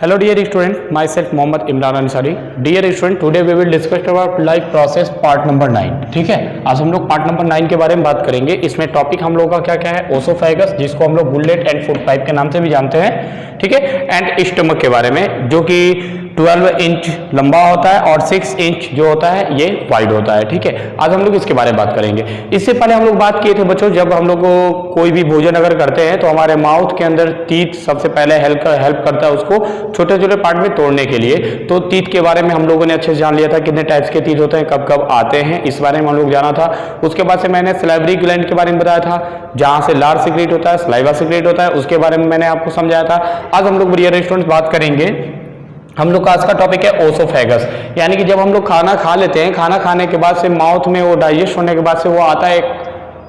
Hello dear student, myself Mohammad Imran Ansari. Dear student, today we will discuss about life process part number 9. ठीक है, आज हम लोग part number 9 के बारे में बात करेंगे. इसमें टॉपिक हम लोग का क्या क्या है? ओसोफेगस, जिसको हम लोग बुलेट एंड फूड पाइप के नाम से भी जानते हैं. ठीक है, एंड स्टमक के बारे में, जो कि 12 इंच लंबा होता है और 6 इंच जो होता है ये वाइड होता है. ठीक है, आज हम लोग इसके बारे में बात करेंगे. इससे पहले हम लोग बात किए थे बच्चों, जब हम लोग कोई भी भोजन अगर करते हैं तो हमारे माउथ के अंदर टीथ सबसे पहले हेल्प करता है उसको छोटे छोटे पार्ट में तोड़ने के लिए. तो टीथ के बारे में हम लोगों ने अच्छे से जान लिया था, कितने टाइप्स के टीथ होते हैं, कब कब आते हैं, इस बारे में हम लोग जाना था. उसके बाद से मैंने सलाइवरी ग्लैंड के बारे में बताया था, जहां से लार सीक्रेट होता है, सलाइवा सीक्रेट होता है, उसके बारे में मैंने आपको समझाया था. आज हम लोग डियर स्टूडेंट्स बात करेंगे. हम लोग का आज का टॉपिक है ओसोफेगस, यानी कि जब हम लोग खाना खा लेते हैं, खाना खाने के बाद से माउथ में वो डाइजेस्ट होने के बाद से वो आता है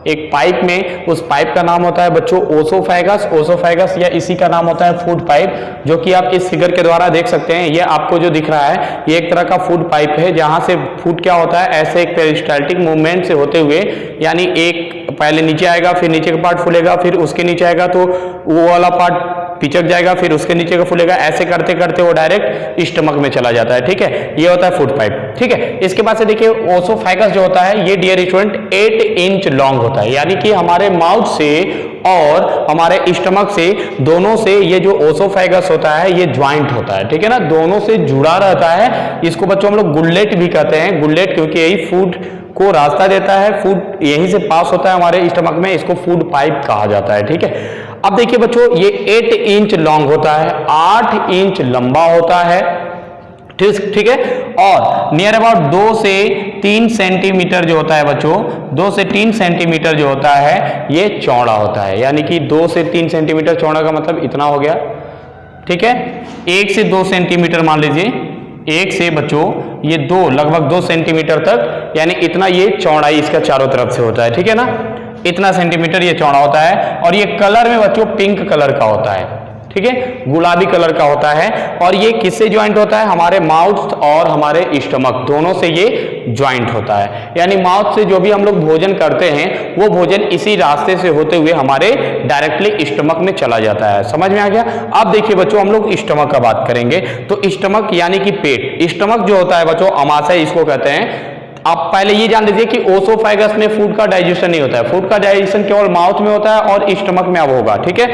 एक पाइप में. उस पाइप का नाम होता है बच्चों ओसोफेगस. ओसोफेगस या इसी का नाम होता है फूड पाइप, जो कि आप इस फिगर के द्वारा देख सकते हैं. ये आपको जो दिख रहा है ये एक तरह का फूड पाइप है, जहां से फूड क्या होता है, ऐसे एक पेरिस्टाल्टिक मूवमेंट से होते हुए, यानी एक पहले नीचे आएगा, फिर नीचे का पार्ट फूलेगा, फिर उसके नीचे आएगा तो वो वाला पार्ट पिचक जाएगा, फिर उसके नीचे का फूलेगा. ऐसे करते करते वो डायरेक्ट स्टमक में चला जाता है. ठीक है, ये होता है फूड पाइप. ठीक है, इसके बाद से देखिए ओसोफेगस जो होता है ये डियर स्टूडेंट 8 इंच लॉन्ग होता है, यानी कि हमारे माउथ से और हमारे स्टमक से दोनों से ये जो ओसोफेगस होता है ये ज्वाइंट होता है. ठीक है ना, दोनों से जुड़ा रहता है. इसको बच्चों हम लोग गुल्लेट भी कहते हैं. गुल्लेट क्योंकि यही फूड को रास्ता देता है, फूड यहीं से पास होता है हमारे स्टमक में, इसको फूड पाइप कहा जाता है. ठीक है, अब देखिए बच्चों ये 8 इंच लॉन्ग होता है, 8 इंच लंबा होता है. ठीक है, और नियर अबाउट 2 से 3 सेंटीमीटर जो होता है बच्चों, 2 से 3 सेंटीमीटर जो होता है ये चौड़ा होता है. यानी कि 2 से 3 सेंटीमीटर चौड़ा का मतलब इतना हो गया. ठीक है, 1 से 2 सेंटीमीटर मान लीजिए, 1 से बच्चों ये 2 लगभग 2 सेंटीमीटर तक, यानी इतना ये चौड़ाई इसका चारों तरफ से होता है. ठीक है ना, इतना सेंटीमीटर ये चौड़ा होता है. और ये कलर में बच्चों पिंक कलर का होता है. ठीक है, गुलाबी कलर का होता है. और ये किससे ज्वाइंट होता है, हमारे माउथ और हमारे स्टमक दोनों से ये ज्वाइंट होता है. यानी माउथ से जो भी हम लोग भोजन करते हैं वो भोजन इसी रास्ते से होते हुए हमारे डायरेक्टली स्टमक में चला जाता है. समझ में आ गया. अब देखिए बच्चों हम लोग स्टमक का बात करेंगे. तो स्टमक यानी कि पेट, स्टमक जो होता है बच्चों अमाशय इसको कहते हैं. आप पहले ये जान लीजिए कि ओसोफेगस में फूड का डाइजेशन नहीं होता है. फूड का डाइजेशन केवल माउथ में होता है और स्टमक में अब होगा. ठीक है,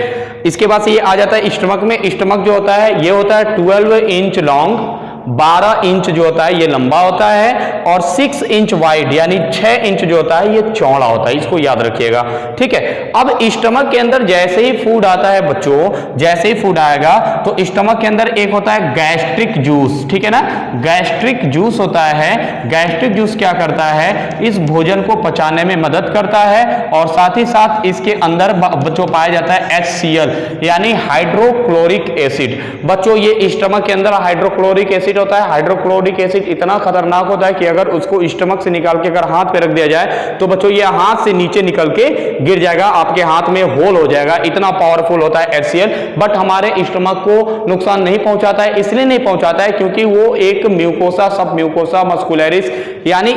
इसके बाद से ये आ जाता है स्टमक में. स्टमक जो होता है ये होता है 12 इंच लॉन्ग, 12 इंच जो होता है ये लंबा होता है, और 6 इंच वाइड यानी 6 इंच जो होता है ये चौड़ा होता है. इसको याद रखिएगा. ठीक है, अब स्टमक के अंदर जैसे ही फूड आता है बच्चों, जैसे ही फूड आएगा तो स्टमक के अंदर एक होता है गैस्ट्रिक जूस. ठीक है ना, गैस्ट्रिक जूस होता है. गैस्ट्रिक जूस क्या करता है, इस भोजन को पचाने में मदद करता है, और साथ ही साथ इसके अंदर बच्चों पाया जाता है HCl यानी हाइड्रोक्लोरिक एसिड. बच्चों ये स्टमक के अंदर हाइड्रोक्लोरिक एसिड होता है. हाइड्रोक्लोरिक एसिड इतना खतरनाक होता है कि अगर उसको स्टमक से निकाल के अगर हाथ पे रख दिया जाए तो बच्चों ये हाथ से नीचे निकल के गिर जाएगा, आपके हाथ में होल हो जाएगा. इतना पावरफुल होता है HCl. बट हमारे स्टमक को नुकसान नहीं पहुंचाता है. इसलिए नहीं पहुंचाता है क्योंकि वो एक म्यूकोसा, सब म्यूकोसा मस्कुलरिस यानी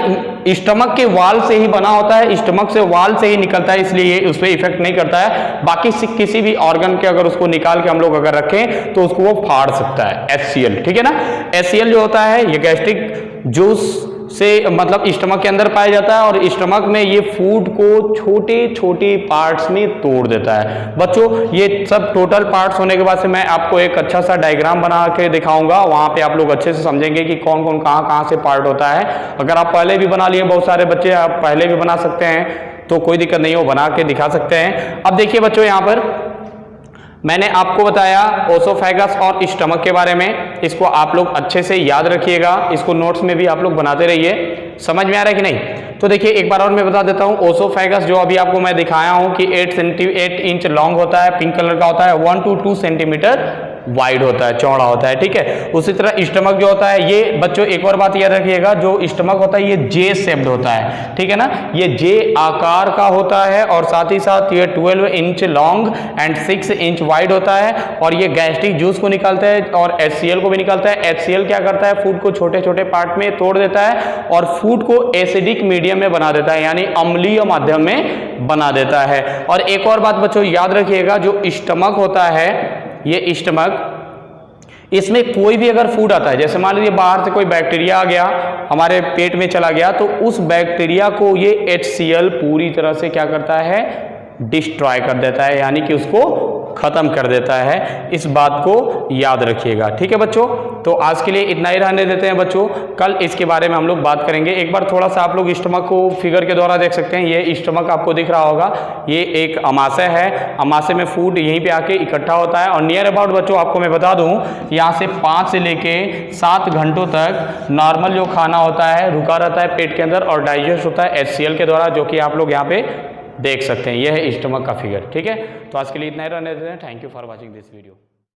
स्टमक के वाल से ही बना होता है, स्टमक से वाल से ही निकलता है, इसलिए उस पर इफेक्ट नहीं करता है. बाकी किसी भी ऑर्गन के अगर उसको निकाल के हम लोग अगर रखें तो उसको वो फाड़ सकता है HCl. ठीक है ना, HCl जो होता है ये गैस्ट्रिक जूस से मतलब स्टमक के अंदर पाया जाता है, और स्टमक में ये फूड को छोटे छोटे पार्ट्स में तोड़ देता है. बच्चों ये सब टोटल पार्ट्स होने के बाद से मैं आपको एक अच्छा सा डायग्राम बना के दिखाऊंगा, वहां पे आप लोग अच्छे से समझेंगे कि कौन कौन कहां कहां से पार्ट होता है. अगर आप पहले भी बना लिए, बहुत सारे बच्चे आप पहले भी बना सकते हैं, तो कोई दिक्कत नहीं हो, बना के दिखा सकते हैं. अब देखिए बच्चों यहाँ पर मैंने आपको बताया ओसोफेगस और स्टमक के बारे में. इसको आप लोग अच्छे से याद रखिएगा, इसको नोट्स में भी आप लोग बनाते रहिए. समझ में आ रहा है कि नहीं. तो देखिए एक बार और मैं बता देता हूं. ओसोफेगस जो अभी आपको मैं दिखाया हूं कि 8 इंच लॉन्ग होता है, पिंक कलर का होता है, 1 to 2 सेंटीमीटर वाइड होता है, चौड़ा होता है. ठीक है, उसी तरह स्टमक जो होता है ये बच्चों एक और बात याद रखिएगा, जो स्टमक होता है ये जे शेप्ड होता है. ठीक है ना, ये जे आकार का होता है, और साथ ही साथ ये 12 inch long and 6 inch wide होता है. और ये गैस्ट्रिक जूस को निकालता है और HCl को भी निकालता है. HCl क्या करता है, फूड को छोटे छोटे पार्ट में तोड़ देता है और फूड को एसिडिक मीडियम में बना देता है, यानी अम्लीय माध्यम में बना देता है. और एक और बात बच्चों याद रखिएगा, जो स्टमक होता है ये स्टमक इसमें कोई भी अगर फूड आता है, जैसे मान लीजिए बाहर से कोई बैक्टीरिया आ गया हमारे पेट में चला गया, तो उस बैक्टीरिया को ये HCl पूरी तरह से क्या करता है, डिस्ट्रॉय कर देता है, यानी कि उसको खत्म कर देता है। इस बात को याद रखिएगा, ठीक है बच्चों। तो आज के लिए इतना ही रहने देते हैं बच्चों, कल इसके बारे में हम लोग बात करेंगे। एक बार थोड़ा सा आप लोग स्टमक को फिगर के द्वारा देख सकते हैं, ये स्टमक आपको दिख रहा होगा, ये एक अमाशय है, अमाशय में फूड यहीं पे आके इकट्ठा होता है और नियर अबाउट बच्चों आपको मैं बता दूं, यहाँ से 5 से लेके 7 घंटों तक नॉर्मल जो खाना होता है रुका रहता है पेट के अंदर और डाइजेस्ट होता है HCl के द्वारा, जो कि आप लोग यहाँ पे देख सकते हैं। यह है स्टमक का फिगर, ठीक है। तो आज के लिए इतना ही रहने देते हैं। Thank you for watching this video.